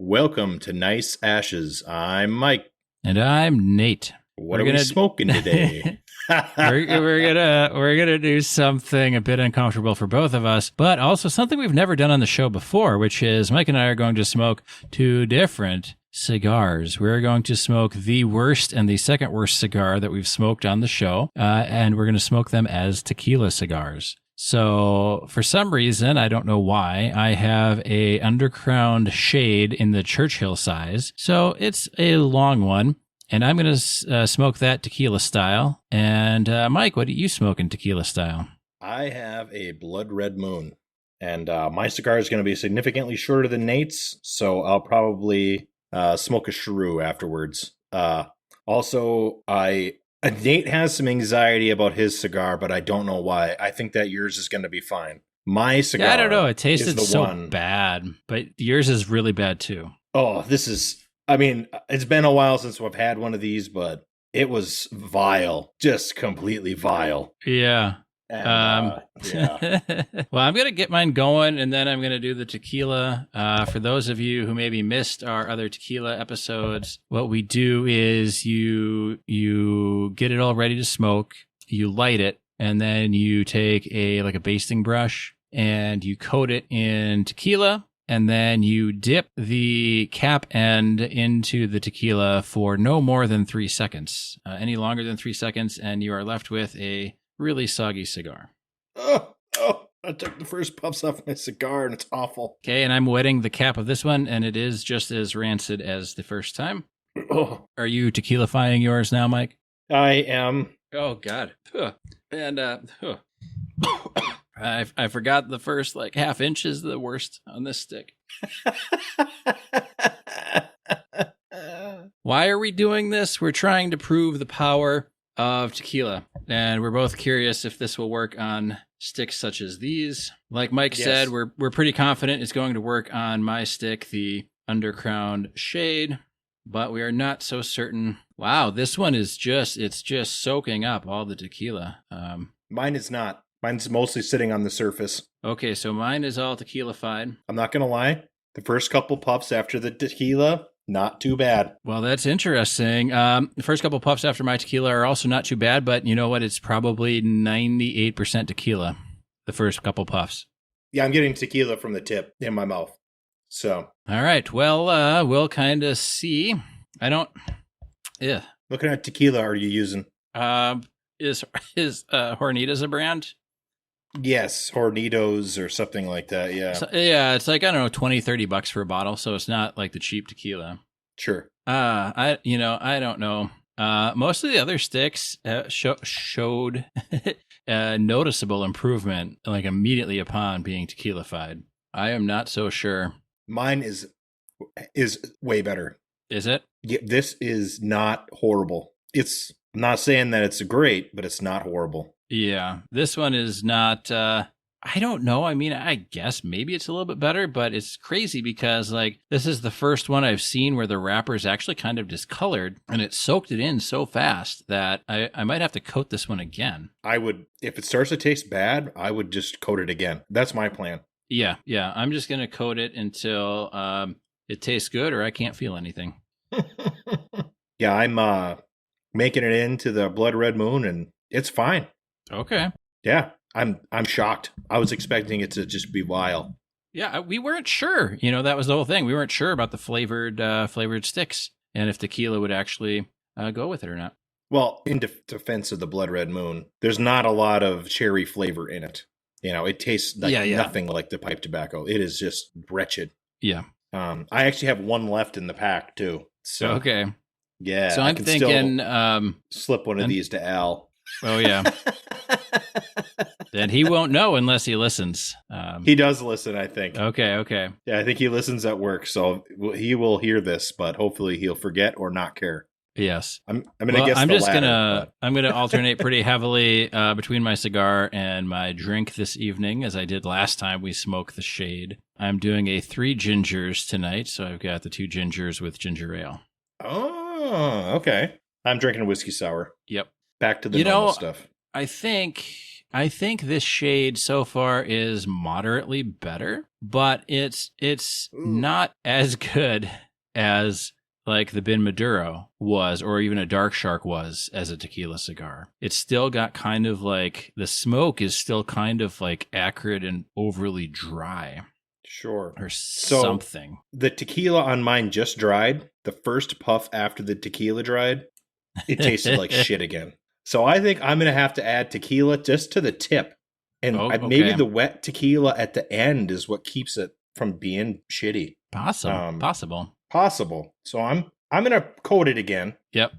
Welcome to Nice Ashes. I'm Mike. And I'm Nate. What are we smoking today? we're gonna do something a bit uncomfortable for both of us, but also something we've never done on the show before, which is Mike and I are going to smoke two different cigars. We're going to smoke the worst and the second worst cigar that we've smoked on the show, and we're going to smoke them as tequila cigars. So for some reason, I don't know why, I have a Undercrown Shade in the Churchill size. So it's a long one, and I'm going to smoke that tequila style. And Mike, what do you smoke in tequila style? I have a Blood Red Moon, and my cigar is going to be significantly shorter than Nate's, so I'll probably smoke a cheroot afterwards. Nate has some anxiety about his cigar, but I don't know why. I think that yours is going to be fine. My cigar, I don't know. It tasted so one. bad, but yours is really bad too. Oh, it's been a while since I've had one of these, but it was vile, just completely vile. Yeah. And, yeah. Well, I'm going to get mine going, and then I'm going to do the tequila. For those of you who maybe missed our other tequila episodes, what we do is you get it all ready to smoke, you light it, and then you take a basting brush, and you coat it in tequila, and then you dip the cap end into the tequila for no more than 3 seconds. Any longer than 3 seconds, and you are left with a really soggy cigar. Oh, I took the first puffs off my cigar and it's awful. Okay, and I'm wetting the cap of this one, and it is just as rancid as the first time. Oh. Are you tequila-fying yours now, Mike? I am. Oh, God. And I forgot the first half inch is the worst on this stick. Why are we doing this? We're trying to prove the power of tequila, and we're both curious if this will work on sticks such as these. Like Mike said, we're pretty confident it's going to work on my stick, the Undercrown Shade, but we are not so certain. Wow, this one is just soaking up all the tequila. Mine is not. Mine's mostly sitting on the surface. Okay, so mine is all tequila-fied. I'm not going to lie. The first couple puffs after the tequila, not too bad. Well, that's interesting. The first couple puffs after my tequila are also not too bad, but you know what? It's probably 98% tequila, the first couple puffs. Yeah, I'm getting tequila from the tip in my mouth. So. All right. Well, we'll kind of see. What kind of tequila are you using? Is Hornitos a brand? Yes, Hornitos or something like that, yeah. So, yeah, it's like, I don't know, $20-$30 for a bottle, so it's not like the cheap tequila. Sure. I don't know. Most of the other sticks showed noticeable improvement, immediately upon being tequila-fied. I am not so sure. Mine is way better. Is it? Yeah, this is not horrible. I'm not saying that it's great, but it's not horrible. Yeah, this one is not, I don't know. I mean, I guess maybe it's a little bit better, but it's crazy because, this is the first one I've seen where the wrapper is actually kind of discolored, and it soaked it in so fast that I might have to coat this one again. I would, if it starts to taste bad, I would just coat it again. That's my plan. Yeah, I'm just going to coat it until it tastes good or I can't feel anything. Yeah, I'm making it into the Blood Red Moon, and it's fine. Okay. Yeah, I'm shocked. I was expecting it to just be vile. Yeah, we weren't sure. That was the whole thing. We weren't sure about the flavored sticks and if tequila would actually go with it or not. Well, in defense of the Blood Red Moon, there's not a lot of cherry flavor in it. It tastes nothing like the pipe tobacco. It is just wretched. Yeah. I actually have one left in the pack too. So okay. Yeah. So I'm thinking slip one of these to Al. Oh yeah. Then he won't know unless he listens. He does listen, I think. Okay. Yeah, I think he listens at work, so he will hear this, but hopefully he'll forget or not care. Yes. I'm gonna guess. I'm gonna alternate pretty heavily between my cigar and my drink this evening, as I did last time we smoked the Shade. I'm doing a 3 gingers tonight, so I've got the 2 gingers with ginger ale. Oh, okay. I'm drinking a whiskey sour. Yep. Back to the normal stuff. I think I think this shade so far is moderately better, but it's not as good as like the Bin Maduro was, or even a Dark Shark was as a tequila cigar. It's still got kind of like, the smoke is still kind of like acrid and overly dry. Sure. Or something. The tequila on mine just dried. The first puff after the tequila dried, it tasted like shit again. So I think I'm going to have to add tequila just to the tip. And maybe the wet tequila at the end is what keeps it from being shitty. Possible. So I'm going to coat it again. Yep.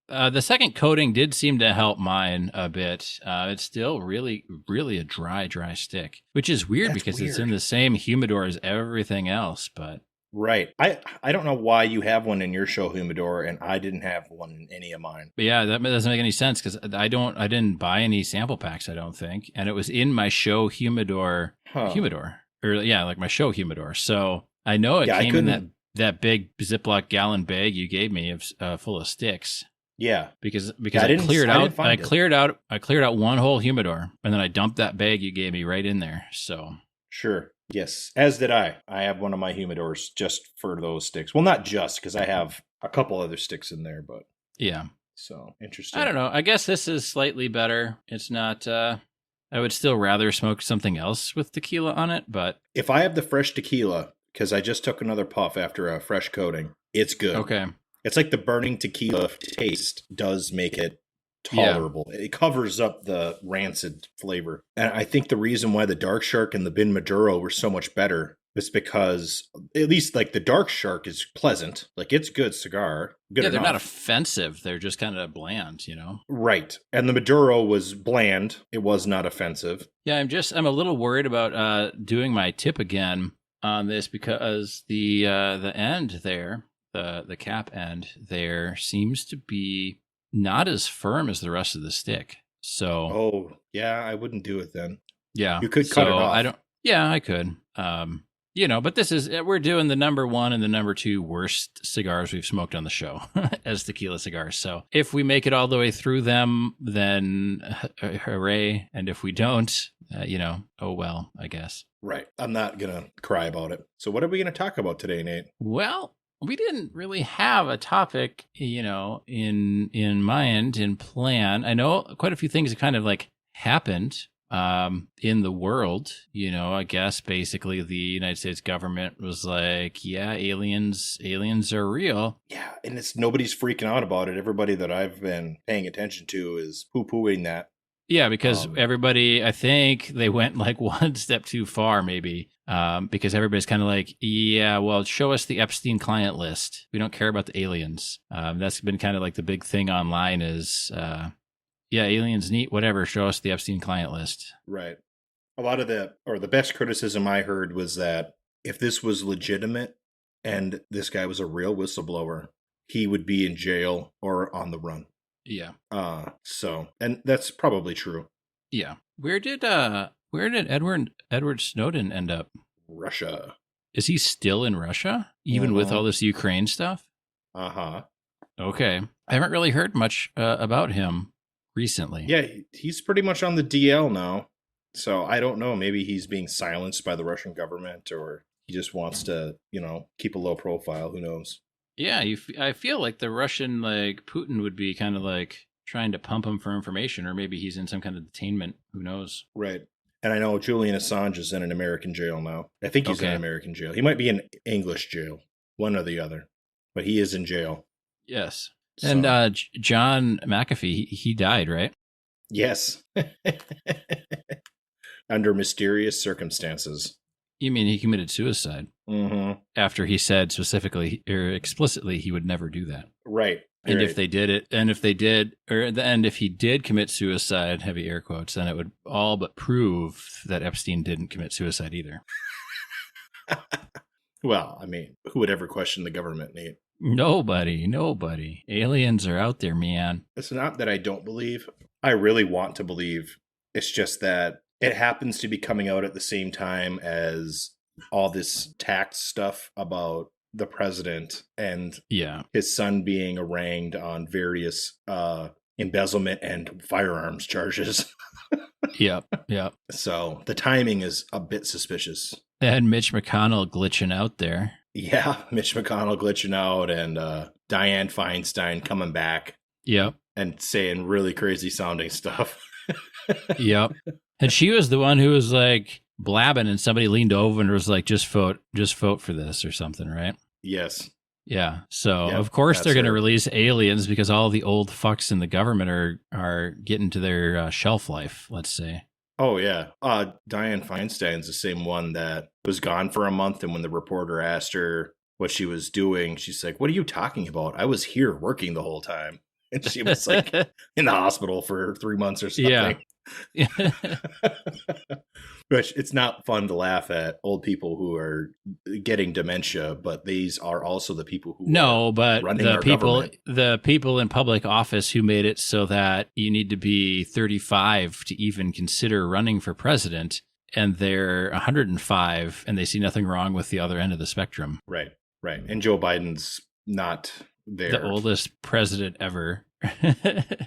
The second coating did seem to help mine a bit. It's still really, really a dry stick, which is weird because it's in the same humidor as everything else. But right, I don't know why you have one in your show humidor and I didn't have one in any of mine. But yeah, that doesn't make any sense because I didn't buy any sample packs, I don't think, and it was in my show humidor, like my show humidor. So I know it came in that big Ziploc gallon bag you gave me of full of sticks. Yeah, because I cleared out one whole humidor, and then I dumped that bag you gave me right in there. So sure, yes, as did I. I have one of my humidors just for those sticks. Well, not just because I have a couple other sticks in there, but yeah. So interesting. I don't know. I guess this is slightly better. It's not. I would still rather smoke something else with tequila on it, but if I have the fresh tequila, because I just took another puff after a fresh coating, it's good. Okay. It's like the burning tequila taste does make it tolerable. Yeah. It covers up the rancid flavor. And I think the reason why the Dark Shark and the Bin Maduro were so much better is because at least like the Dark Shark is pleasant. Like it's good cigar. Good enough. They're not offensive. They're just kind of bland, you know? Right. And the Maduro was bland. It was not offensive. Yeah, I'm a little worried about doing my tip again on this because the end there, the cap end there seems to be not as firm as the rest of the stick. So yeah, I wouldn't do it then. Yeah, you could cut it off. I could. But we're doing the number 1 and the number 2 worst cigars we've smoked on the show as tequila cigars. So if we make it all the way through them, then hooray. And if we don't, oh well, I guess. Right. I'm not going to cry about it. So what are we going to talk about today, Nate? Well, we didn't really have a topic, in mind, in plan. I know quite a few things that kind of like happened in the world. I guess basically the United States government was like, yeah, aliens are real. Yeah, and nobody's freaking out about it. Everybody that I've been paying attention to is poo-pooing that. Yeah, because everybody, I think they went like one step too far, maybe. Because everybody's kind of like, yeah, well, show us the Epstein client list. We don't care about the aliens. That's been kind of like the big thing online is, aliens neat, whatever. Show us the Epstein client list. Right. A lot of the best criticism I heard was that if this was legitimate and this guy was a real whistleblower, he would be in jail or on the run. Yeah. And that's probably true. Yeah. Where did Edward Snowden end up? Russia. Is he still in Russia, even with all this Ukraine stuff? Uh-huh. Okay. I haven't really heard much about him recently. Yeah, he's pretty much on the DL now. So I don't know. Maybe he's being silenced by the Russian government, or he just wants to, keep a low profile. Who knows? Yeah, I feel like the Russian, like Putin, would be kind of like trying to pump him for information, or maybe he's in some kind of detainment. Who knows? Right. And I know Julian Assange is in an American jail now. I think he's in an American jail. He might be in English jail, one or the other, but he is in jail. Yes. So. And John McAfee, he died, right? Yes. Under mysterious circumstances. You mean he committed suicide? Mm-hmm. After he said specifically or explicitly he would never do that. Right. And if they did it, and if he did commit suicide, heavy air quotes, then it would all but prove that Epstein didn't commit suicide either. Well, I mean, who would ever question the government, Nate? Nobody. Aliens are out there, man. It's not that I don't believe. I really want to believe. It's just that it happens to be coming out at the same time as all this tax stuff about the president and his son being arraigned on various embezzlement and firearms charges. Yep. Yep. So the timing is a bit suspicious. And Mitch McConnell glitching out there. Yeah, Mitch McConnell glitching out and Dianne Feinstein coming back. Yep. And saying really crazy sounding stuff. Yep. And she was the one who was like blabbing and somebody leaned over and was like, just vote for this or something, right? Yes. Yeah. So of course they're going to release aliens because all the old fucks in the government are getting to their shelf life, let's say. Oh, yeah. Dianne Feinstein's the same one that was gone for a month. And when the reporter asked her what she was doing, she's like, what are you talking about? I was here working the whole time. And she was like in the hospital for 3 months or something. Yeah. Which it's not fun to laugh at old people who are getting dementia, but these are also the people who but running the people in public office who made it so that you need to be 35 to even consider running for president, and they're 105 and they see nothing wrong with the other end of the spectrum. Right. And Joe Biden's not there. The oldest president ever.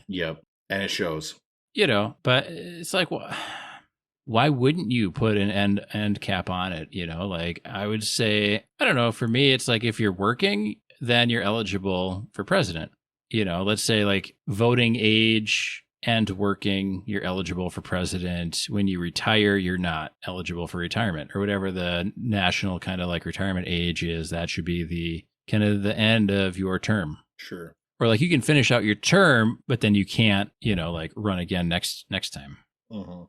Yep. And it shows. But it's like, why wouldn't you put an end cap on it? Like I would say, I don't know. For me, it's like if you're working, then you're eligible for president. Let's say like voting age and working, you're eligible for president. When you retire, you're not eligible for retirement or whatever the national kind of like retirement age is. That should be the kind of the end of your term. Sure. Or like you can finish out your term, but then you can't, like run again next time. Mm-hmm.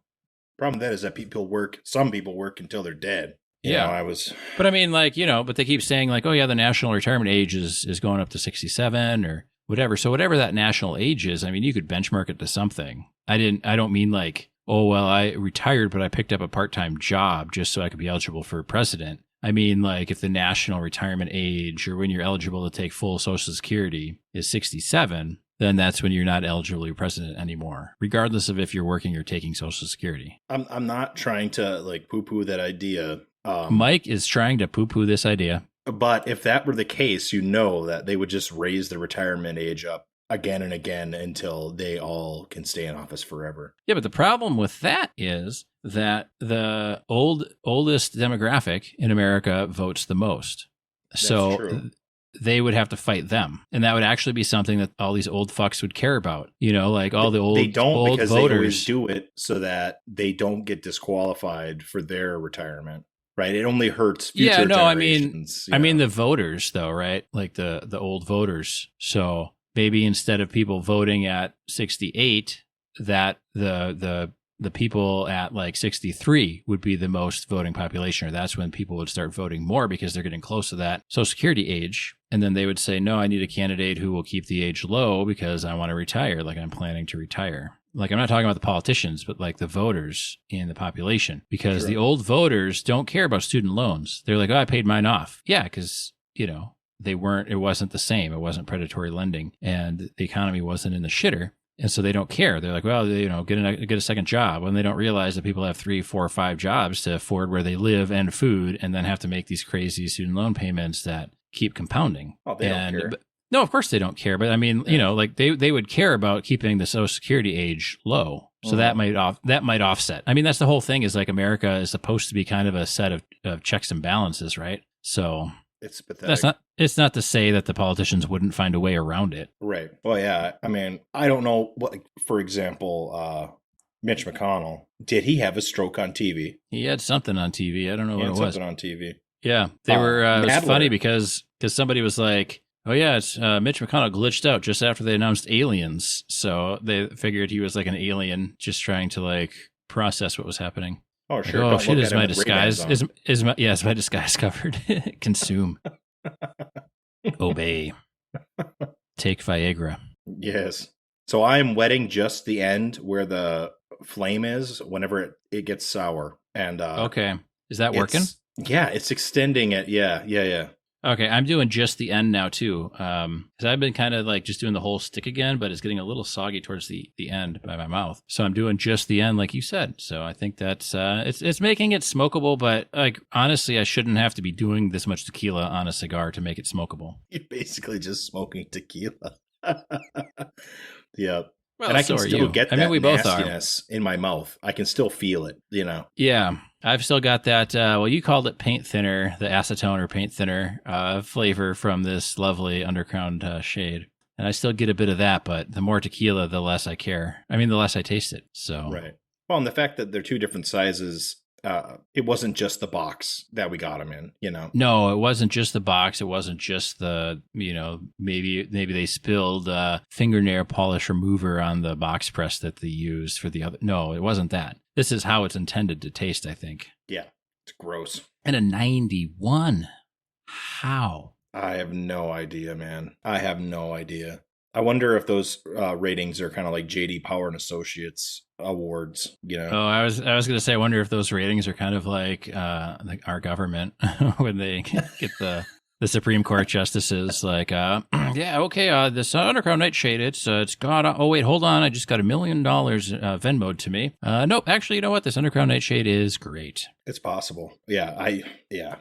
Problem with that is that some people work until they're dead. But I mean, like, but they keep saying like, oh yeah, the national retirement age is going up to 67 or whatever. So whatever that national age is, I mean, you could benchmark it to something. I don't mean like, oh, well, I retired, but I picked up a part-time job just so I could be eligible for president. I mean, like if the national retirement age or when you're eligible to take full Social Security is 67, then that's when you're not eligible to be president anymore, regardless of if you're working or taking Social Security. I'm not trying to like poo-poo that idea. Mike is trying to poo-poo this idea. But if that were the case, that they would just raise the retirement age up again and again until they all can stay in office forever. Yeah, but the problem with that is that the oldest demographic in America votes the most. That's true. They would have to fight them. And that would actually be something that all these old fucks would care about. Like all the old They don't old because voters. They always do it so that they don't get disqualified for their retirement. Right? It only hurts future generations. I mean the voters though, right? Like the old voters. So maybe instead of people voting at 68, that the people at like 63 would be the most voting population, or that's when people would start voting more because they're getting close to that Social Security age. And then they would say, no, I need a candidate who will keep the age low because I want to retire. Like I'm planning to retire. Like I'm not talking about the politicians, but like the voters in the population, because the old voters don't care about student loans. They're like, oh, I paid mine off. Yeah. Because, it wasn't the same. It wasn't predatory lending and the economy wasn't in the shitter. And so they don't care. They're like, well, get a second job, when they don't realize that people have 3, 4, 5 jobs to afford where they live and food, and then have to make these crazy student loan payments that keep compounding. Oh, they don't care. No, of course they don't care. But I mean, like they would care about keeping the Social Security age low. So that might offset. I mean, that's the whole thing is like America is supposed to be kind of a set of checks and balances, right? So it's pathetic. It's not to say that the politicians wouldn't find a way around it. Right. Well, yeah. I mean, I don't know what, for example, Mitch McConnell, did he have a stroke on TV? He had something on TV. I don't know what it was. Something on TV. Yeah. They were, it was funny because somebody was like, oh yeah, it's Mitch McConnell glitched out just after they announced aliens. So they figured he was like an alien just trying to like process what was happening. Oh, sure. Like, oh, shit, is my disguise is my disguise covered? Consume. Obey. Take Viagra. Yes. So I'm wetting just the end where the flame is whenever it gets sour. And okay. Is that working? Yeah, it's extending it. Yeah. Okay, I'm doing just the end now too. Because I've been kind of like just doing the whole stick again, but it's getting a little soggy towards the end by my mouth. So I'm doing just the end, like you said. So I think that's it's making it smokable. But like honestly, I shouldn't have to be doing this much tequila on a cigar to make it smokable. You're basically just smoking tequila. Yep. Well, and I so can are still you. get I that mean, we both are. nastiness in my mouth. I can still feel it, you know. Yeah, I've still got that. Well, you called it paint thinner, the acetone or paint thinner flavor from this lovely Undercrown Shade. And I still get a bit of that, but the more tequila, the less I care. I mean, the less I taste it. So Right. Well, and the fact that they're two different sizes, it wasn't just the box that we got them in, you know. no, it wasn't just the box. It wasn't just the, maybe they spilled fingernail polish remover on the box press that they used for the other. No, it wasn't that. This is how it's intended to taste, I think. Yeah, it's gross. And a 91. How? I have no idea, man. I have no idea. I wonder if those ratings are kind of like JD Power and Associates awards, you know. Oh, I was going to say, I wonder if those ratings are kind of like our government when they get the Supreme Court justices like, yeah, okay, this Underground Nightshade, it's got. Oh wait, hold on, I just got $1 million Venmo'd to me. Nope, actually, you know what? This Underground Nightshade is great. It's possible. Yeah, yeah.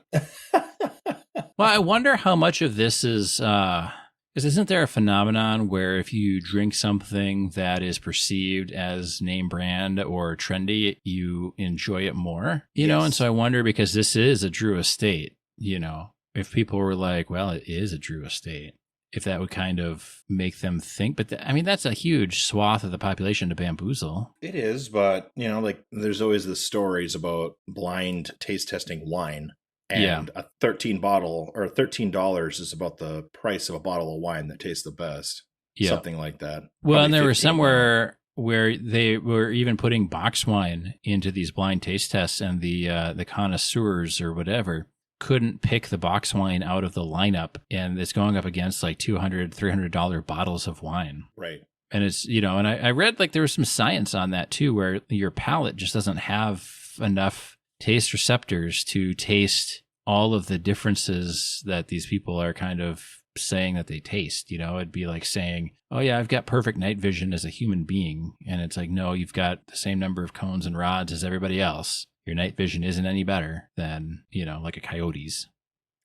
Well, I wonder how much of this is. Because isn't there a phenomenon where if you drink something that is perceived as name brand or trendy, you enjoy it more, you know? And so I wonder, because this is a Drew estate, you know, if people were like, well, it is a Drew estate, if that would kind of make them think. But I mean, that's a huge swath of the population to bamboozle. It is, but, you know, like there's always the stories about blind taste testing wine. And a $13 is about the price of a bottle of wine that tastes the best. Yeah. Something like that. Well, probably, and there was somewhere where they were even putting box wine into these blind taste tests, and the connoisseurs or whatever couldn't pick the box wine out of the lineup, and it's going up against like $200, $300 bottles of wine. Right. And it's, you know, and I read like there was some science on that too, where your palate just doesn't have enough taste receptors to taste all of the differences that these people are kind of saying that they taste. You know, it'd be like saying, oh yeah, I've got perfect night vision as a human being. And it's like, no, you've got the same number of cones and rods as everybody else. Your night vision isn't any better than, you know, like a coyote's.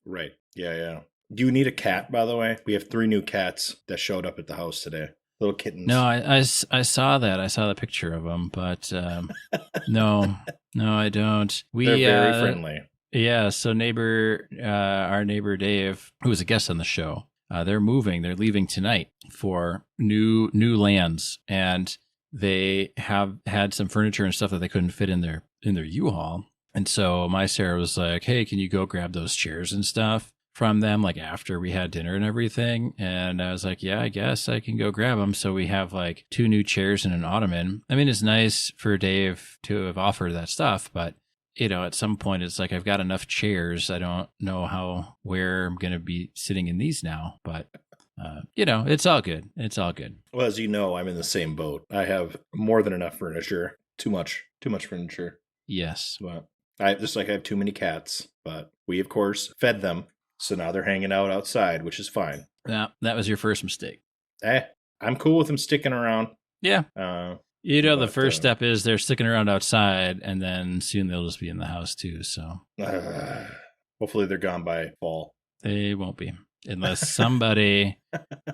Right. Yeah, yeah. Do you need a cat, by the way? We have 3 new cats that showed up at the house today. Little kittens. No, I saw that. I saw the picture of them, but no, I don't. They're very friendly. Yeah, so our neighbor Dave, who was a guest on the show, they're moving. They're leaving tonight for new lands, and they have had some furniture and stuff that they couldn't fit in their U-Haul. And so my Sarah was like, "Hey, can you go grab those chairs and stuff from them, like after we had dinner and everything?" And I was like, yeah, I guess I can go grab them. So we have like 2 new chairs and an ottoman. I mean, it's nice for Dave to have offered that stuff, but you know, at some point it's like, I've got enough chairs. I don't know where I'm going to be sitting in these now, but you know, it's all good. It's all good. Well, as you know, I'm in the same boat. I have more than enough furniture. Too much furniture. Yes. But I have too many cats, but we of course fed them. So now they're hanging out outside, which is fine. Yeah, that was your first mistake. I'm cool with them sticking around. Yeah. The first step is they're sticking around outside, and then soon they'll just be in the house too. So hopefully they're gone by fall. They won't be, unless somebody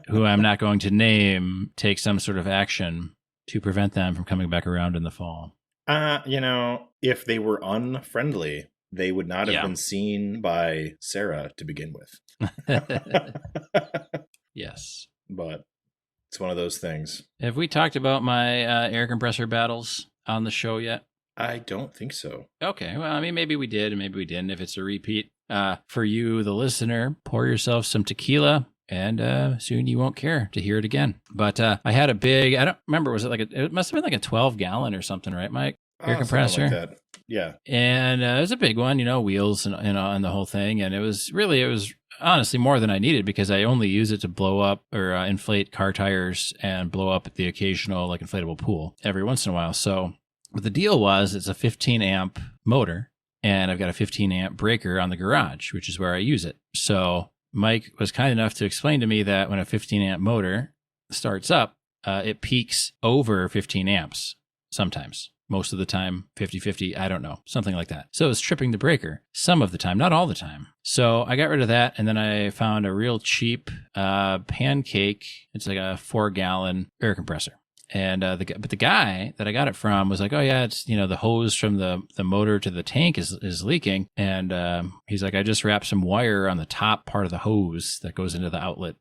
who I'm not going to name takes some sort of action to prevent them from coming back around in the fall. You know, if they were unfriendly, they would not have been seen by Sarah to begin with. Yes. But it's one of those things. Have we talked about my air compressor battles on the show yet? I don't think so. Okay. Well, I mean, maybe we did and maybe we didn't. If it's a repeat, for you, the listener, pour yourself some tequila, and soon you won't care to hear it again. But I had a big, I don't remember, it must have been like a 12-gallon or something, right, Mike? Air compressor. Like that. Yeah. And it was a big one, you know, wheels and the whole thing. And it was honestly more than I needed, because I only use it to blow up or inflate car tires and blow up the occasional like inflatable pool every once in a while. So what the deal was, it's a 15 amp motor, and I've got a 15 amp breaker on the garage, which is where I use it. So Mike was kind enough to explain to me that when a 15 amp motor starts up, it peaks over 15 amps sometimes. Most of the time, 50-50, I don't know, something like that. So it's tripping the breaker some of the time, not all the time. So I got rid of that, and then I found a real cheap Pancake. It's like a 4-gallon air compressor. And the guy that I got it from was like, oh yeah, it's, you know, the hose from the motor to the tank is leaking. And he's like, I just wrapped some wire on the top part of the hose that goes into the outlet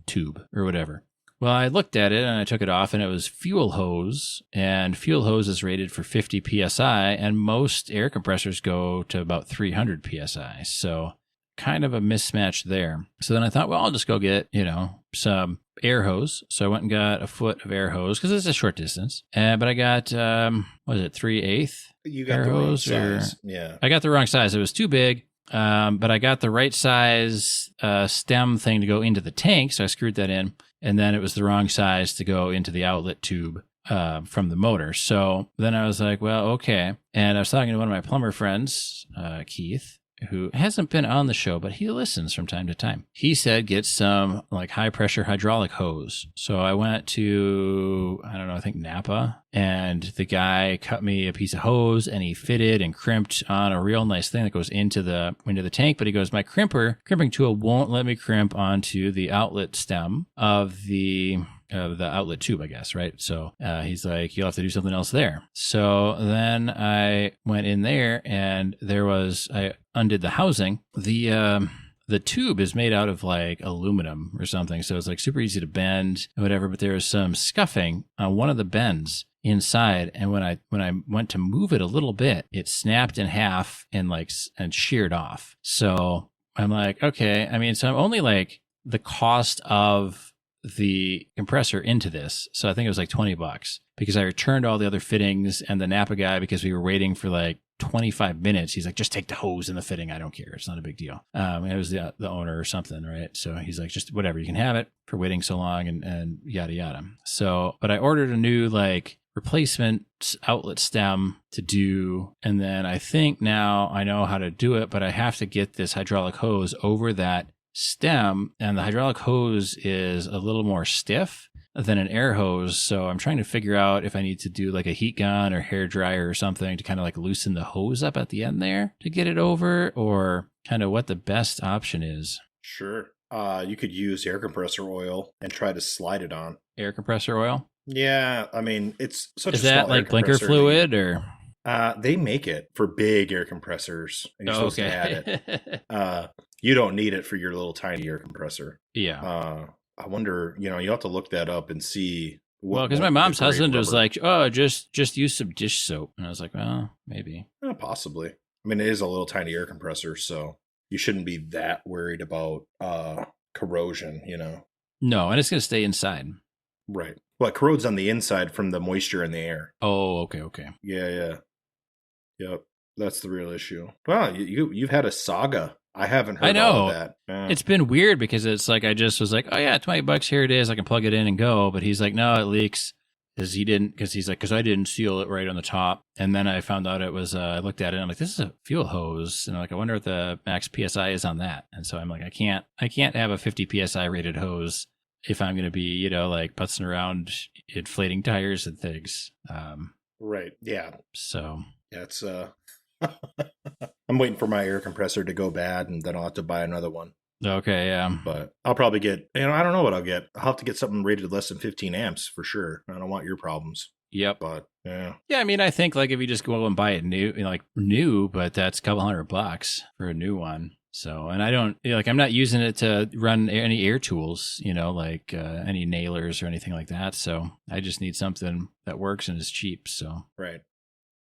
tube or whatever. Well, I looked at it and I took it off, and it was fuel hose, and fuel hose is rated for 50 psi, and most air compressors go to about 300 psi. So kind of a mismatch there. So then I thought, well, I'll just go get, you know, some air hose. So I went and got a foot of air hose because it's a short distance. But I got, what was it, 3/8? You got the wrong size. Yeah. I got the wrong size. It was too big. But I got the right size stem thing to go into the tank. So I screwed that in. And then it was the wrong size to go into the outlet tube from the motor. So then I was like, well, okay. And I was talking to one of my plumber friends, Keith, who hasn't been on the show, but he listens from time to time. He said, get some like high pressure hydraulic hose. So I went to, I don't know, I think Napa, and the guy cut me a piece of hose and he fitted and crimped on a real nice thing that goes into the tank. But he goes, my crimping tool won't let me crimp onto the outlet stem of the outlet tube, I guess, right? So he's like, you'll have to do something else there. So then I went in there, and I undid the housing. The tube is made out of like aluminum or something, so it's like super easy to bend or whatever, but there was some scuffing on one of the bends inside, and when I went to move it a little bit, it snapped in half and sheared off. So I'm like, okay, I mean, so I'm only like the cost of the compressor into this. So I think it was like $20 because I returned all the other fittings, and the Napa guy, because we were waiting for like 25 minutes, he's like, just take the hose and the fitting. I don't care. It's not a big deal. It was the owner or something, right? So he's like, just whatever, you can have it for waiting so long and yada, yada. So, but I ordered a new like replacement outlet stem to do. And then I think now I know how to do it, but I have to get this hydraulic hose over that stem, and the hydraulic hose is a little more stiff than an air hose. So I'm trying to figure out if I need to do like a heat gun or hair dryer or something to kind of like loosen the hose up at the end there to get it over, or kind of what the best option is. Sure. You could use air compressor oil and try to slide it on. Air compressor oil? Yeah. I mean, it's such is a small that like blinker fluid or? They make it for big air compressors. And you're supposed to add it. You don't need it for your little tiny air compressor. Yeah. I wonder, you have to look that up and see. Well, because my mom's husband was like, oh, just use some dish soap. And I was like, well, maybe. Possibly. I mean, it is a little tiny air compressor, so you shouldn't be that worried about corrosion, No, and it's going to stay inside. Right. Well, it corrodes on the inside from the moisture in the air. Oh, okay. Yeah. Yep. That's the real issue. Well, you've had a saga. I haven't heard all of that. It's been weird because it's like I just was like, oh yeah, $20, here it is. I can plug it in and go. But he's like, no, it leaks because I didn't seal it right on the top. And then I found out it was. I looked at it and I'm like, this is a fuel hose, and I'm like, I wonder what the max psi is on that. And so I'm like, I can't have a 50 psi rated hose if I'm going to be like putzing around inflating tires and things. Right. Yeah. So yeah, it's I'm waiting for my air compressor to go bad, and then I'll have to buy another one. Okay, yeah. But I'll probably get, I don't know what I'll get. I'll have to get something rated less than 15 amps for sure. I don't want your problems. Yep. But yeah. Yeah, I mean, I think like if you just go and buy it new, but that's a couple $100 for a new one. So, and I don't I'm not using it to run any air tools, like any nailers or anything like that. So I just need something that works and is cheap. So right.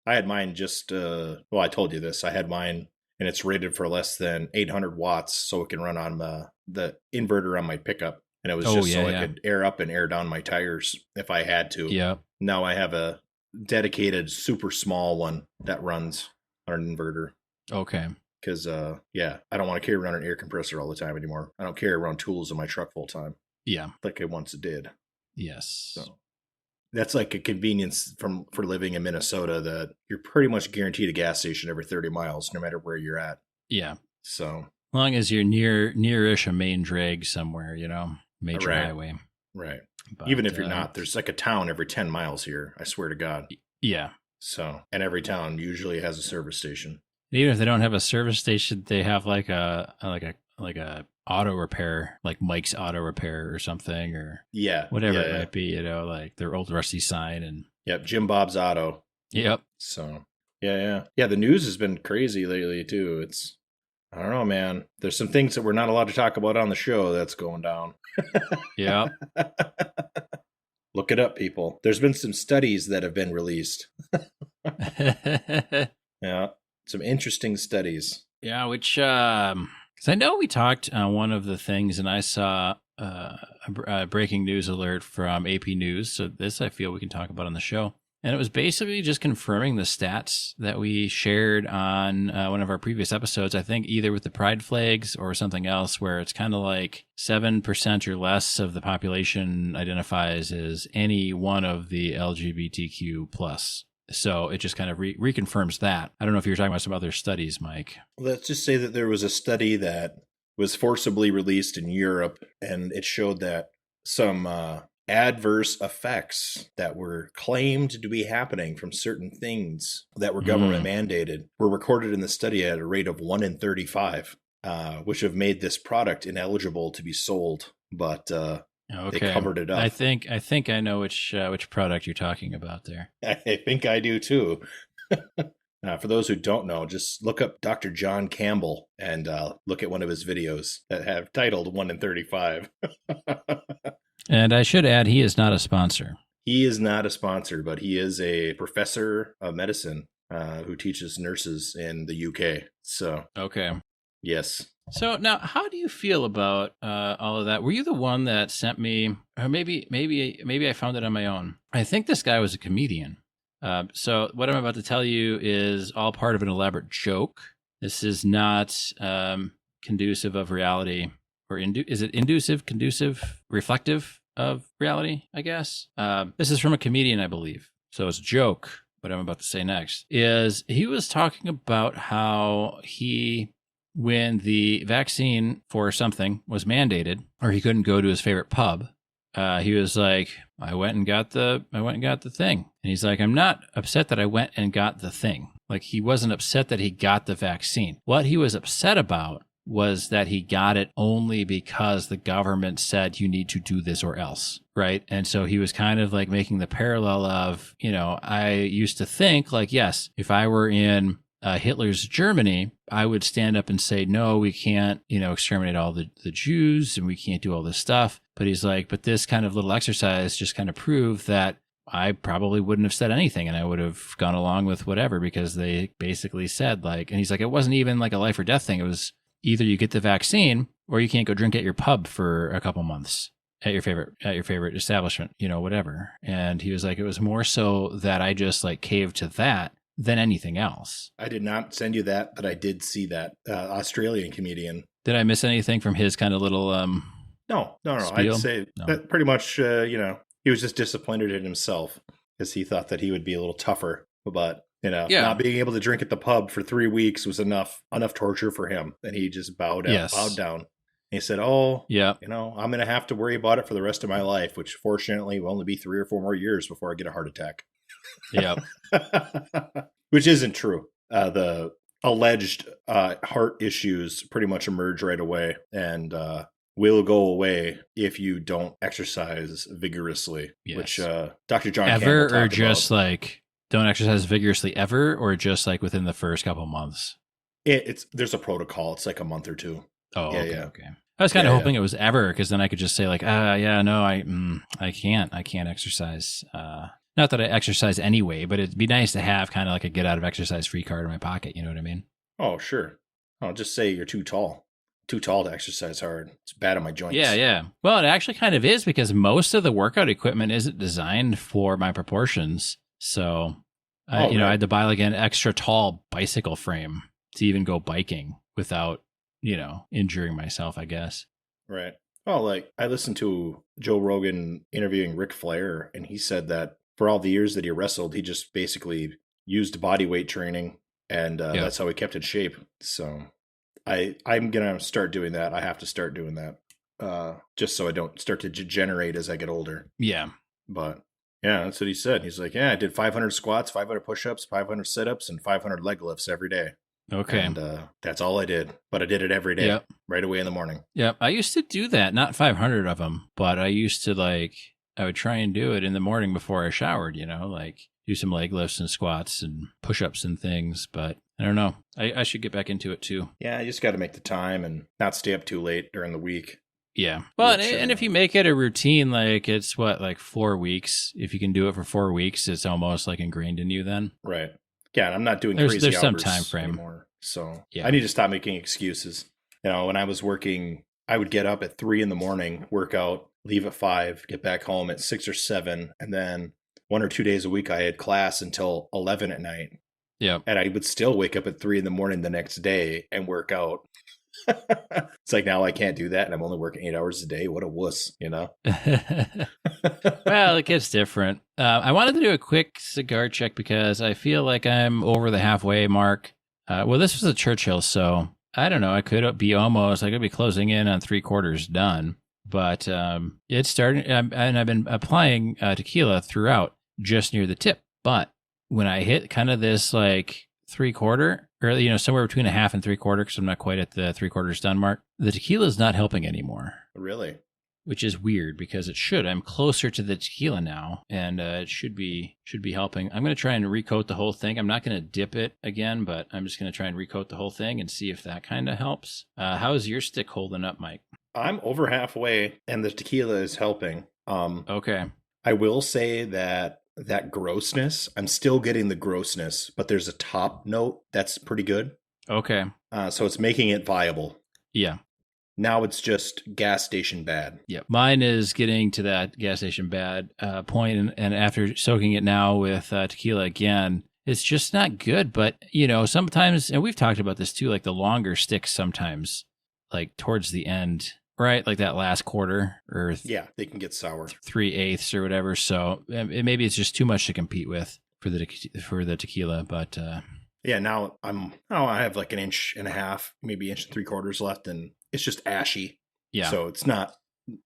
I had mine just, I told you this. I had mine, and it's rated for less than 800 watts, so it can run on the inverter on my pickup. And it was I could air up and air down my tires if I had to. Yeah. Now I have a dedicated super small one that runs on an inverter. Okay. Because, I don't want to carry around an air compressor all the time anymore. I don't carry around tools in my truck full time. Yeah. Like I once did. Yes. So that's like a convenience for living in Minnesota that you're pretty much guaranteed a gas station every 30 miles, no matter where you're at. Yeah. So as long as you're nearish a main drag somewhere, major highway. Right. But, even if you're not, there's like a town every 10 miles here. I swear to God. Yeah. So, and every town usually has a service station. Even if they don't have a service station, they have like a auto repair, like Mike's Auto Repair or something, or whatever it might be, like their old rusty sign. And yep, Jim Bob's Auto. Yep. So yeah. The news has been crazy lately too. I don't know, man. There's some things that we're not allowed to talk about on the show that's going down. Yeah. Look it up, people. There's been some studies that have been released. Yeah, some interesting studies. Yeah, which, because I know we talked on one of the things, and I saw a breaking news alert from AP News. So this I feel we can talk about on the show. And it was basically just confirming the stats that we shared on one of our previous episodes, I think either with the pride flags or something else, where it's kind of like 7% or less of the population identifies as any one of the LGBTQ plus. So it just kind of reconfirms that. I don't know if you were talking about some other studies, Mike. Let's just say that there was a study that was forcibly released in Europe, and it showed that some adverse effects that were claimed to be happening from certain things that were government mandated were recorded in the study at a rate of 1 in 35, which have made this product ineligible to be sold. But they covered it up. I think I know which product you're talking about there. I think I do too. For those who don't know, just look up Dr. John Campbell and look at one of his videos that have titled 1 in 35. And I should add, he is not a sponsor. He is not a sponsor, but he is a professor of medicine who teaches nurses in the UK. So, okay. Yes. So now, how do you feel about all of that? Were you the one that sent me, or maybe I found it on my own? I think this guy was a comedian. So what I'm about to tell you is all part of an elaborate joke. This is not conducive of reality, or is it inducive, conducive, reflective of reality, I guess? This is from a comedian, I believe. So it's a joke. What I'm about to say next is he was talking about how when the vaccine for something was mandated, or he couldn't go to his favorite pub, he was like, I went and got the thing. And he's like, I'm not upset that I went and got the thing. Like, he wasn't upset that he got the vaccine. What he was upset about was that he got it only because the government said you need to do this or else, right? And so he was kind of like making the parallel of, I used to think like, yes, if I were in Hitler's Germany, I would stand up and say, no, we can't, exterminate all the Jews, and we can't do all this stuff. But he's like, but this kind of little exercise just kind of proved that I probably wouldn't have said anything, and I would have gone along with whatever, because they basically said like, and he's like, it wasn't even like a life or death thing. It was either you get the vaccine or you can't go drink at your pub for a couple months at your favorite establishment, whatever. And he was like, it was more so that I just like caved to that than anything else. I did not send you that, but I did see that Australian comedian. Did I miss anything from his kind of little No. spiel? I'd say that pretty much, he was just disappointed in himself because he thought that he would be a little tougher. But, not being able to drink at the pub for 3 weeks was enough torture for him. And he just bowed down. And he said, I'm going to have to worry about it for the rest of my life, which fortunately will only be 3 or 4 more years before I get a heart attack. Yep. Which isn't true. The alleged heart issues pretty much emerge right away and will go away if you don't exercise vigorously. Yes. Which Dr. John ever, Campbell or just about. like don't exercise vigorously ever, or just like within the first couple months? There's a protocol. It's like a month or two. Oh, okay. I was kind of hoping it was ever, because then I could just say like, I can't exercise. Not that I exercise anyway, but it'd be nice to have kind of like a get out of exercise free card in my pocket. You know what I mean? Oh, sure. I'll just say you're too tall. Too tall to exercise hard. It's bad on my joints. Yeah. Well, it actually kind of is, because most of the workout equipment isn't designed for my proportions. So, I had to buy like an extra tall bicycle frame to even go biking without, injuring myself, I guess. Right. Oh, like I listened to Joe Rogan interviewing Ric Flair, and he said that for all the years that he wrestled, he just basically used body weight training, and that's how he kept in shape. So I'm going to start doing that. I have to start doing that just so I don't start to degenerate as I get older. Yeah. But yeah, that's what he said. He's like, I did 500 squats, 500 push-ups, 500 sit-ups, and 500 leg lifts every day. Okay. And that's all I did. But I did it every day, Yep. right away in the morning. Yep. I used to do that, not 500 of them, but I used to I would try and do it in the morning before I showered, like do some leg lifts and squats and push-ups and things. But I don't know. I should get back into it too. Yeah, you just got to make the time and not stay up too late during the week. Yeah. Well, and if you make it a routine, it's 4 weeks. If you can do it for 4 weeks, it's almost ingrained in you then. Right. Yeah, and I'm not doing crazy there's hours some time frame anymore. So yeah. I need to stop making excuses. When I was working, I would get up at 3 a.m, work out, leave at 5, get back home at 6 or 7, and then 1 or 2 days a week I had class until 11 at night. Yeah. And I would still wake up at 3 a.m. the next day and work out. It's now I can't do that, and I'm only working 8 hours a day. What a wuss, Well, it gets different. I wanted to do a quick cigar check because I feel like I'm over the halfway mark. This was a Churchill, so I don't know. I could be closing in on 3/4 done. But it's starting, and I've been applying tequila throughout, just near the tip. But when I hit kind of this 3/4, or somewhere between a half and 3/4, because I'm not quite at the 3/4 done mark, the tequila is not helping anymore. Really? Which is weird because it should. I'm closer to the tequila now, and it should be helping. I'm going to try and recoat the whole thing. I'm not going to dip it again, but I'm just going to try and recoat the whole thing and see if that kind of helps. How's your stick holding up, Mike? I'm over halfway, and the tequila is helping. Okay. I will say that grossness, I'm still getting the grossness, but there's a top note that's pretty good. Okay. So it's making it viable. Yeah. Now it's just gas station bad. Yeah. Mine is getting to that gas station bad point, and after soaking it now with tequila again, it's just not good. But, sometimes, and we've talked about this too, the longer sticks sometimes, towards the end, right? That last quarter or they can get sour. 3/8 or whatever. So maybe it's just too much to compete with for the tequila. But now I have an inch and a half, maybe 1.75 inches left, and it's just ashy. Yeah. So it's not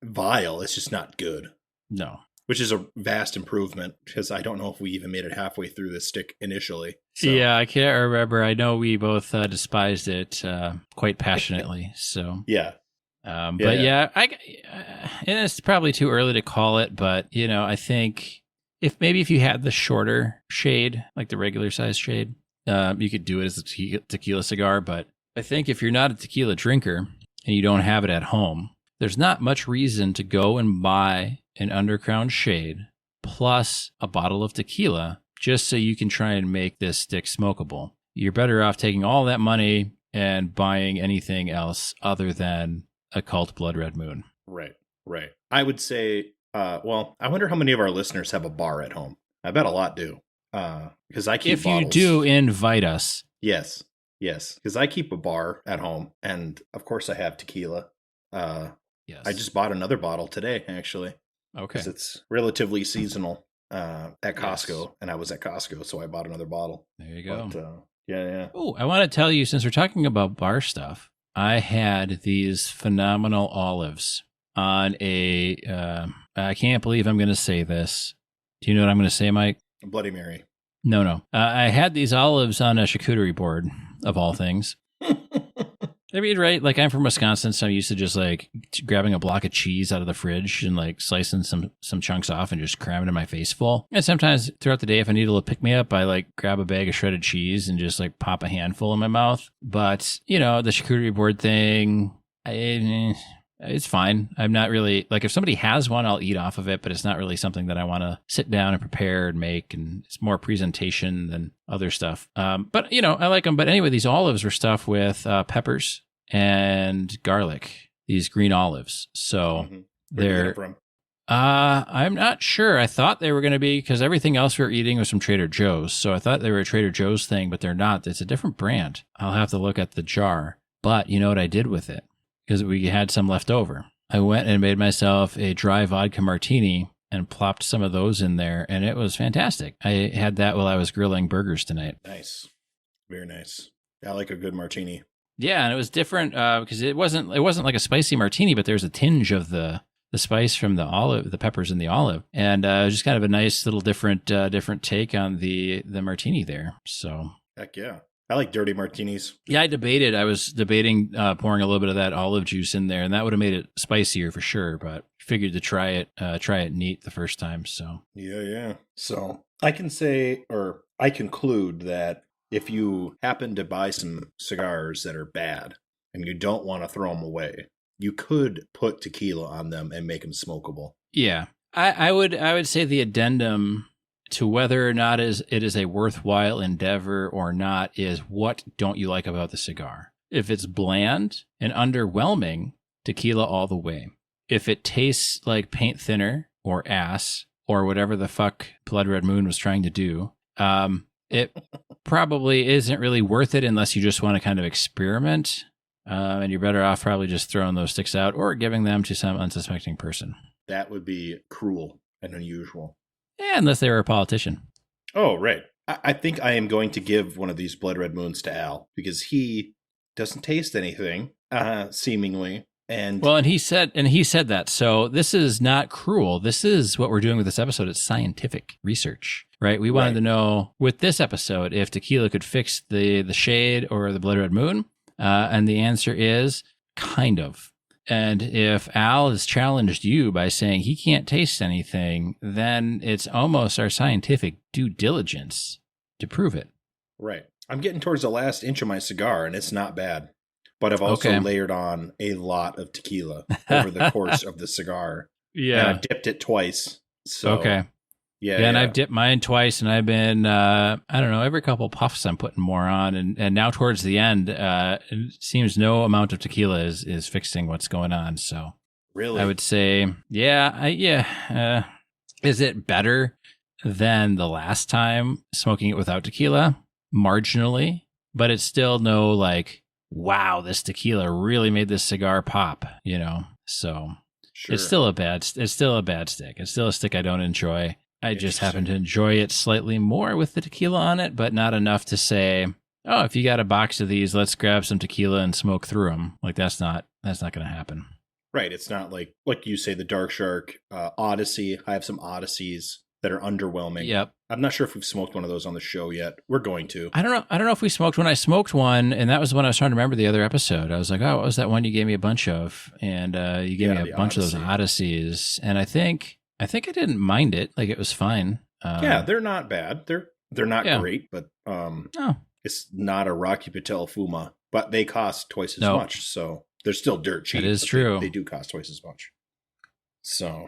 vile. It's just not good. No. Which is a vast improvement, because I don't know if we even made it halfway through this stick initially. So. Yeah, I can't remember. I know we both despised it quite passionately. So yeah. And it's probably too early to call it, but I think if you had the shorter shade, the regular size shade, you could do it as a tequila cigar. But I think if you're not a tequila drinker and you don't have it at home, there's not much reason to go and buy an Undercrown Shade plus a bottle of tequila just so you can try and make this stick smokable. You're better off taking all that money and buying anything else other than a Cult Blood Red Moon. Right. I would say, I wonder how many of our listeners have a bar at home. I bet a lot do. Because I keep bottles. If you do, invite us. Yes, because I keep a bar at home, and of course I have tequila. Yes. I just bought another bottle today, actually. Okay. Because it's relatively seasonal at Costco, and I was at Costco, so I bought another bottle. There you go. But, yeah. Oh, I want to tell you, since we're talking about bar stuff, I had these phenomenal olives on I can't believe I'm going to say this. Do you know what I'm going to say, Mike? Bloody Mary. No. I had these olives on a charcuterie board, of all things. I mean, right? I'm from Wisconsin, so I'm used to just grabbing a block of cheese out of the fridge and slicing some chunks off and just cramming it in my face full. And sometimes throughout the day, if I need a little pick me up, I grab a bag of shredded cheese and just pop a handful in my mouth. But the charcuterie board thing, it's fine. I'm not really if somebody has one, I'll eat off of it, but it's not really something that I want to sit down and prepare and make. And it's more presentation than other stuff. But I like them. But anyway, these olives were stuffed with peppers and garlic, these green olives. So they're, I'm not sure. I thought they were going to be, because everything else we were eating was from Trader Joe's. So I thought they were a Trader Joe's thing, but they're not. It's a different brand. I'll have to look at the jar. But you know what I did with it? Because we had some left over. I went and made myself a dry vodka martini and plopped some of those in there, and it was fantastic. I had that while I was grilling burgers tonight. Nice. Very nice. I like a good martini. Yeah, and it was different because it wasn't like a spicy martini, but there's a tinge of the spice from the peppers in the olive, and just kind of a nice little different take on the martini there. So heck yeah. I like dirty martinis. Yeah, I was debating pouring a little bit of that olive juice in there, and that would have made it spicier for sure, but figured to try it neat the first time, so. Yeah. So I can say, or I conclude that if you happen to buy some cigars that are bad and you don't want to throw them away, you could put tequila on them and make them smokable. Yeah. I would say the addendum to whether or not it is a worthwhile endeavor or not is what don't you like about the cigar. If it's bland and underwhelming, tequila all the way. If it tastes like paint thinner or ass or whatever the fuck Blood Red Moon was trying to do, it probably isn't really worth it unless you just want to kind of experiment. And you're better off probably just throwing those sticks out or giving them to some unsuspecting person. That would be cruel and unusual. Yeah, unless they were a politician. Oh, right. I think I am going to give one of these Blood Red Moons to Al because he doesn't taste anything, seemingly. And he said that. So this is not cruel. This is what we're doing with this episode. It's scientific research, right? We wanted to know with this episode if tequila could fix the shade or the Blood Red Moon. And the answer is kind of. And if Al has challenged you by saying he can't taste anything, then it's almost our scientific due diligence to prove it. Right. I'm getting towards the last inch of my cigar, and it's not bad. But I've also layered on a lot of tequila over the course of the cigar. Yeah. And I've dipped it twice. So, Yeah, and I've dipped mine twice, and I've been, I don't know, every couple puffs I'm putting more on. And now towards the end, it seems no amount of tequila is fixing what's going on. So really, I would say, is it better than the last time smoking it without tequila? Marginally, but it's still no like, wow, this tequila really made this cigar pop, you know? So sure. It's still a bad stick. It's still a stick I don't enjoy. I just happen to enjoy it slightly more with the tequila on it, but not enough to say, oh, if you got a box of these, let's grab some tequila and smoke through them. Like that's not going to happen. Right. It's not like you say, the Dark Shark, Odyssey. I have some Odysseys that are underwhelming. Yep. I'm not sure if we've smoked one of those on the show yet. We're going to. I don't know if we smoked one. I smoked one, and that was when I was trying to remember the other episode. I was like, oh, what was that one you gave me a bunch of? And you gave me a bunch of those Odysseys. And I think I didn't mind it. Like it was fine. Yeah, they're not bad. They're not great, but it's not a Rocky Patel Fuma. But they cost twice as much, so they're still dirt cheap. That is true. They do cost twice as much. So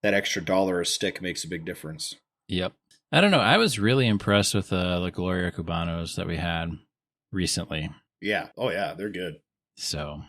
that extra $1 a stick makes a big difference. Yep. I don't know. I was really impressed with the La Gloria Cubanos that we had recently. Yeah. Oh, yeah. They're good. So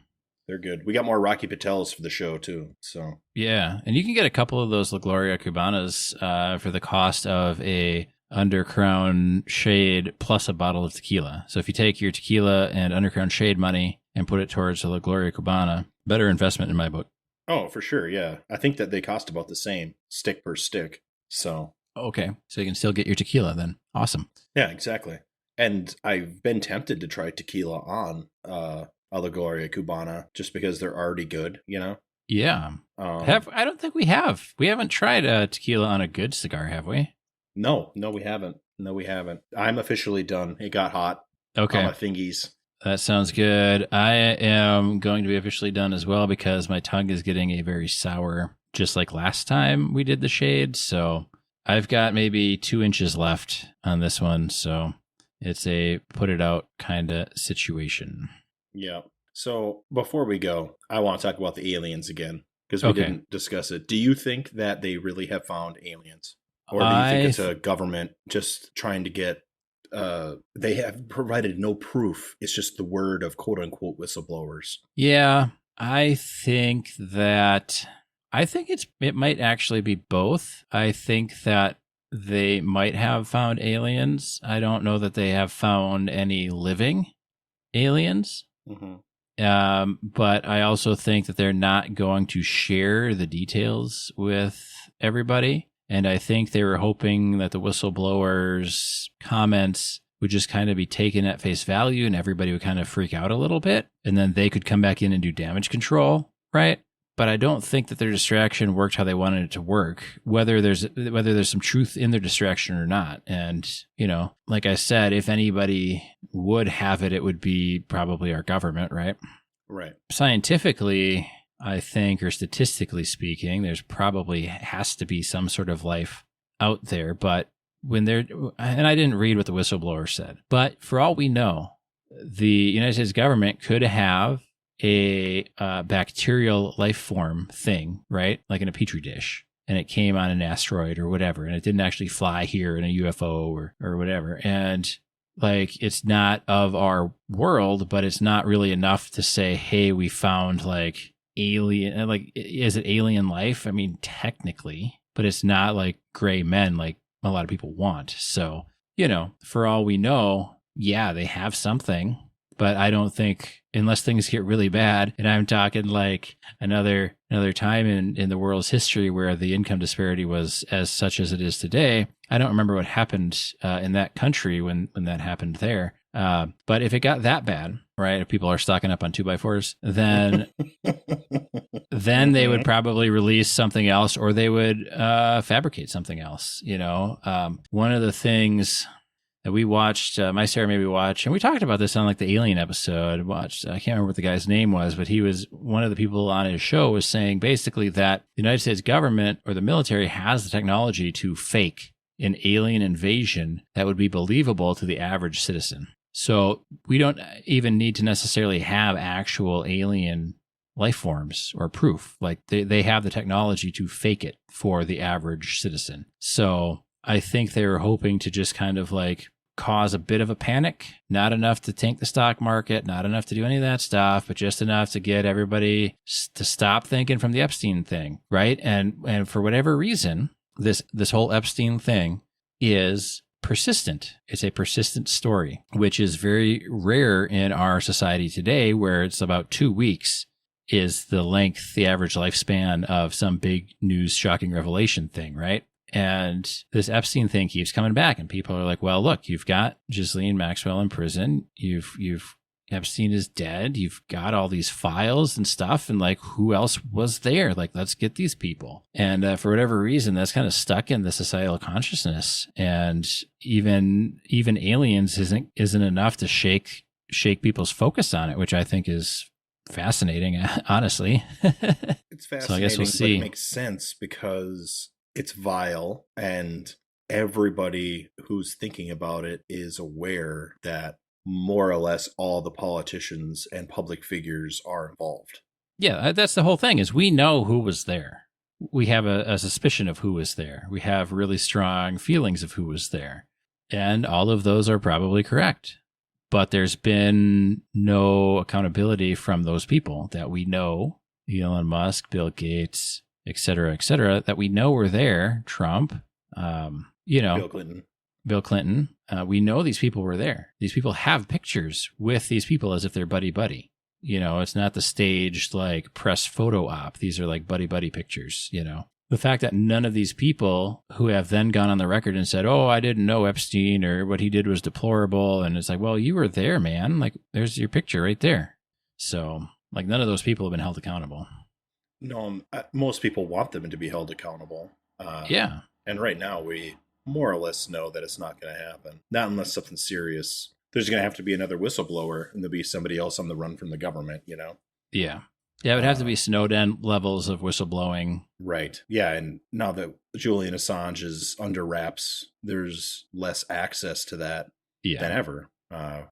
they're good. We got more Rocky Patels for the show, too. So yeah. And you can get a couple of those La Gloria Cubanas for the cost of a Undercrown Shade plus a bottle of tequila. So if you take your tequila and Undercrown Shade money and put it towards the La Gloria Cubana, better investment in my book. Oh, for sure. Yeah. I think that they cost about the same stick per stick. So. Okay. So you can still get your tequila then. Awesome. Yeah, exactly. And I've been tempted to try tequila on a La Gloria Cubana just because they're already good, you know? Yeah. I don't think we have. We haven't tried a tequila on a good cigar, have we? No, we haven't. I'm officially done. It got hot. Okay. On my fingies. That sounds good. I am going to be officially done as well because my tongue is getting a very sour, just like last time we did the shade. So I've got maybe 2 inches left on this one. So it's a put it out kind of situation. Yeah. So before we go, I want to talk about the aliens again because we didn't discuss it. Do you think that they really have found aliens? Or do you think it's a government just trying to get, they have provided no proof. It's just the word of quote unquote whistleblowers. Yeah, I think it might actually be both. I think that they might have found aliens. I don't know that they have found any living aliens. Mm-hmm. But I also think that they're not going to share the details with everybody. And I think they were hoping that the whistleblowers' comments would just kind of be taken at face value and everybody would kind of freak out a little bit. And then they could come back in and do damage control, right? but I don't think that their distraction worked how they wanted it to work, whether there's some truth in their distraction or not. And, like I said, if anybody would have it, it would be probably our government, right? Right. Scientifically, I think, or statistically speaking, there's probably has to be some sort of life out there. But and I didn't read what the whistleblower said, but for all we know, the United States government could have a bacterial life form thing, right? Like in a petri dish, and it came on an asteroid or whatever, and it didn't actually fly here in a UFO or whatever. And like, it's not of our world, but it's not really enough to say, hey, we found like alien, like, is it alien life? I mean, technically, but it's not like gray men like a lot of people want. So, for all we know, yeah, they have something. But I don't think, unless things get really bad, and I'm talking like another time in the world's history where the income disparity was as such as it is today. I don't remember what happened in that country when that happened there. But if it got that bad, right, if people are stocking up on 2x4s, then they would probably release something else, or they would fabricate something else. One of the things that we watched, my Sarah made me watch, and we talked about this on like the Alien episode. I can't remember what the guy's name was, but he was one of the people on his show was saying basically that the United States government or the military has the technology to fake an alien invasion that would be believable to the average citizen. So we don't even need to necessarily have actual alien life forms or proof. Like they have the technology to fake it for the average citizen. So I think they were hoping to just kind of like cause a bit of a panic, not enough to tank the stock market, not enough to do any of that stuff, but just enough to get everybody to stop thinking from the Epstein thing, right? And for whatever reason, this whole Epstein thing is persistent. It's a persistent story, which is very rare in our society today, where it's about 2 weeks is the average lifespan of some big news shocking revelation thing, right? And this Epstein thing keeps coming back, and people are like, well, look, you've got Ghislaine Maxwell in prison. You've Epstein is dead. You've got all these files and stuff. And like, who else was there? Like, let's get these people. And for whatever reason, that's kind of stuck in the societal consciousness. And even aliens isn't enough to shake people's focus on it, which I think is fascinating, honestly. It's fascinating, so I guess we'll see. But it makes sense because it's vile, and everybody who's thinking about it is aware that more or less all the politicians and public figures are involved. Yeah, that's the whole thing, is we know who was there. We have a suspicion of who was there. We have really strong feelings of who was there. And all of those are probably correct. But there's been no accountability from those people that we know, Elon Musk, Bill Gates, et cetera, that we know were there. Trump, Bill Clinton. We know these people were there. These people have pictures with these people as if they're buddy-buddy. It's not the staged like press photo op. These are like buddy-buddy pictures, The fact that none of these people who have then gone on the record and said, oh, I didn't know Epstein or what he did was deplorable. And it's like, well, you were there, man. Like, there's your picture right there. So, like, none of those people have been held accountable. No, most people want them to be held accountable. Yeah. And right now we more or less know that it's not going to happen. Not unless something serious. There's going to have to be another whistleblower, and there'll be somebody else on the run from the government, Yeah. Yeah, it would have to be Snowden levels of whistleblowing. Right. Yeah, and now that Julian Assange is under wraps, there's less access to that than ever,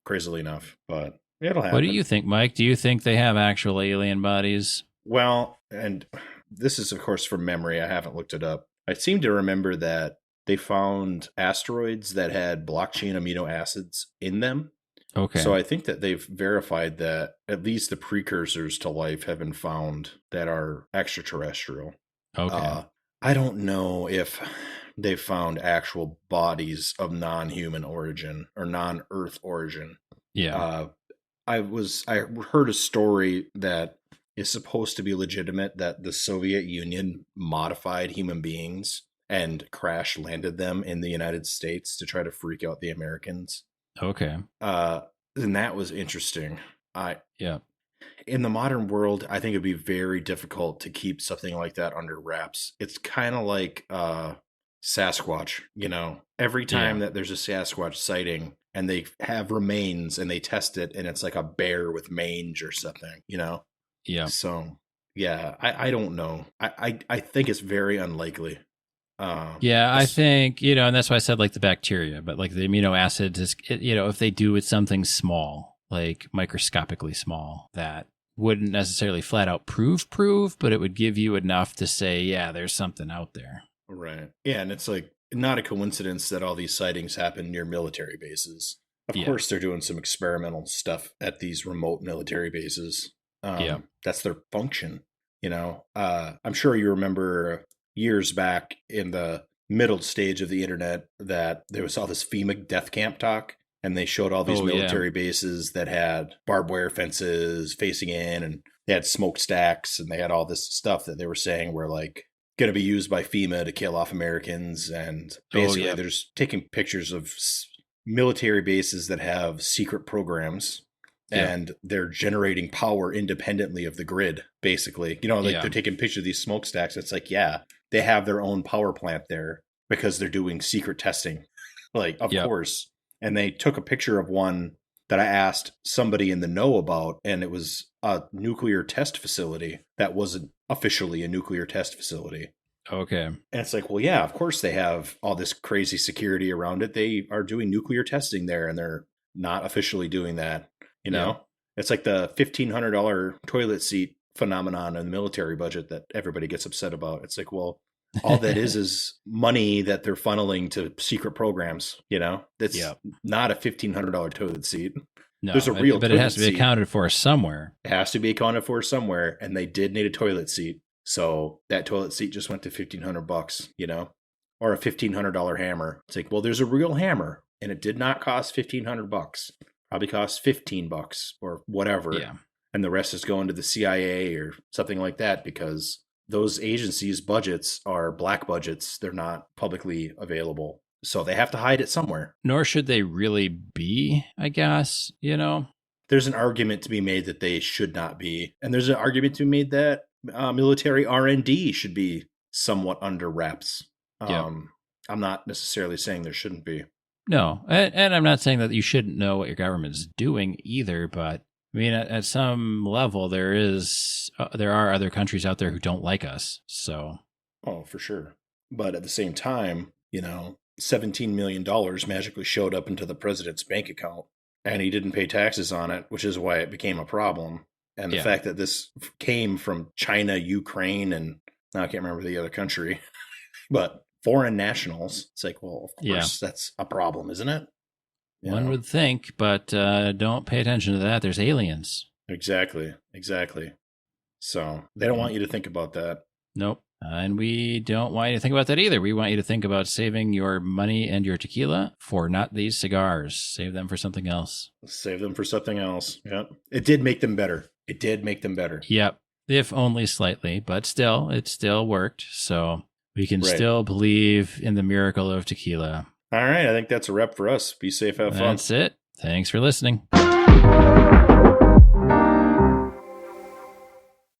crazily enough. But it'll happen. What do you think, Mike? Do you think they have actual alien bodies? Well, and this is, of course, from memory. I haven't looked it up. I seem to remember that they found asteroids that had blockchain amino acids in them. Okay. So I think that they've verified that at least the precursors to life have been found that are extraterrestrial. Okay. I don't know if they've found actual bodies of non-human origin or non-Earth origin. Yeah. I heard a story that is supposed to be legitimate, that the Soviet Union modified human beings and crash landed them in the United States to try to freak out the Americans. Okay. And that was interesting. Yeah. in the modern world, I think it'd be very difficult to keep something like that under wraps. It's kind of like Sasquatch, you know, every time that there's a Sasquatch sighting and they have remains and they test it and it's like a bear with mange or something, you know? Yeah. So, yeah, I don't know. I think it's very unlikely. I think, you know, and that's why I said like the bacteria, but like the amino acids, is, you know, if they do with something small, like microscopically small, that wouldn't necessarily flat out prove, but it would give you enough to say, yeah, there's something out there. Right. Yeah. And it's like not a coincidence that all these sightings happen near military bases. Of course, they're doing some experimental stuff at these remote military bases. That's their function. You know, I'm sure you remember years back in the middle stage of the internet that there was all this FEMA death camp talk. And they showed all these military bases that had barbed wire fences facing in, and they had smokestacks, and they had all this stuff that they were saying were like going to be used by FEMA to kill off Americans. And basically, they're just taking pictures of military bases that have secret programs, and they're generating power independently of the grid, basically. You know, like they're taking pictures of these smokestacks. It's like, they have their own power plant there because they're doing secret testing. Like, of course. And they took a picture of one that I asked somebody in the know about, and it was a nuclear test facility that wasn't officially a nuclear test facility. Okay. And it's like, well, yeah, of course they have all this crazy security around it. They are doing nuclear testing there, and they're not officially doing that. You know, it's like the $1,500 toilet seat phenomenon in the military budget that everybody gets upset about. It's like, well, all that is money that they're funneling to secret programs, you know? That's not a $1,500 toilet seat. No, there's a real but it has to be accounted for somewhere. It has to be accounted for somewhere, and they did need a toilet seat. So that toilet seat just went to $1,500, you know? Or a $1,500 hammer. It's like, well, there's a real hammer, and it did not cost $1,500. Probably cost $15 or whatever. Yeah. And the rest is going to the CIA or something like that, because those agencies' budgets are black budgets. They're not publicly available. So they have to hide it somewhere. Nor should they really be, I guess, you know? There's an argument to be made that they should not be. And there's an argument to be made that military R&D should be somewhat under wraps. I'm not necessarily saying there shouldn't be. No, and I'm not saying that you shouldn't know what your government's doing either, but I mean, at some level, there are other countries out there who don't like us. So, for sure. But at the same time, you know, $17 million magically showed up into the president's bank account, and he didn't pay taxes on it, which is why it became a problem. And the fact that this came from China, Ukraine, and now I can't remember the other country, but foreign nationals. It's like, well, of course, that's a problem, isn't it? One would think, but don't pay attention to that. There's aliens. Exactly. So they don't want you to think about that. Nope. And we don't want you to think about that either. We want you to think about saving your money and your tequila for not these cigars. Save them for something else. Yep. It did make them better. Yep. If only slightly, but still, it still worked. So we can still believe in the miracle of tequila. All right. I think that's a wrap for us. Be safe. Have fun. That's it. Thanks for listening.